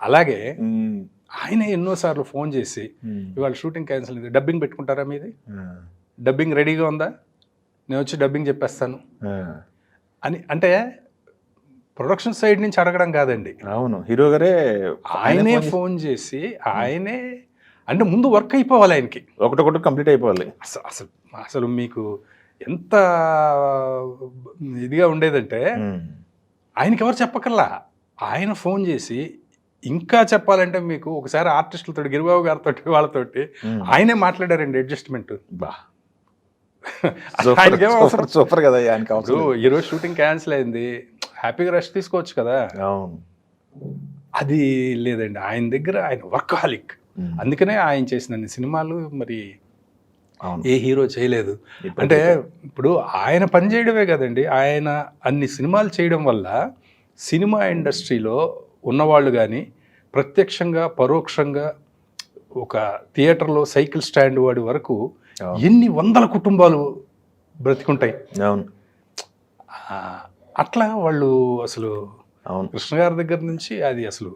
అలాగే ఆయన ఎన్నోసార్లు ఫోన్ చేసి ఇవాళ షూటింగ్ క్యాన్సిల్ అయింది, డబ్బింగ్ పెట్టుకుంటారా మీది, డబ్బింగ్ రెడీగా ఉందా, నేను వచ్చి డబ్బింగ్ చెప్పేస్తాను అని. అంటే ప్రొడక్షన్ సైడ్ నుంచి అడగడం కాదండి, అవును, హీరో గారే ఆయనే ఫోన్ చేసి ఆయనే, అంటే ముందు వర్క్ అయిపోవాలి ఆయనకి, ఒకటొకటి కంప్లీట్ అయిపోవాలి. అసలు అసలు అసలు మీకు ఎంత ఇదిగా ఉండేదంటే ఆయనకి ఎవరు చెప్పకల్లా ఆయన ఫోన్ చేసి, ఇంకా చెప్పాలంటే మీకు ఒకసారి ఆర్టిస్టులతో గిరిబాబు గారితో వాళ్ళతోటి ఆయనే మాట్లాడారండి అడ్జస్ట్మెంట్. బా ఆయనకేం అవసరం, సూపర్ కదా ఆయనకి అవసరం. ఈరోజు షూటింగ్ క్యాన్సిల్ అయింది, హ్యాపీగా రెస్ట్ తీసుకోవచ్చు కదా. అవును, అది లేదండి ఆయన దగ్గర, ఆయన వర్కహాలిక్. అందుకనే ఆయన చేసిన సినిమాలు మరి ఏ హీరో చేయలేదు. అంటే ఇప్పుడు ఆయన పని చేయడమే కదండి, ఆయన అన్ని సినిమాలు చేయడం వల్ల సినిమా ఇండస్ట్రీలో ఉన్నవాళ్ళు కానీ ప్రత్యక్షంగా పరోక్షంగా ఒక థియేటర్లో సైకిల్ స్టాండ్ వాడి వరకు ఎన్ని వందల కుటుంబాలు బ్రతికుంటాయి. అవును, అట్లా వాళ్ళు అసలు అవును, కృష్ణ గారి దగ్గర నుంచి అది అసలు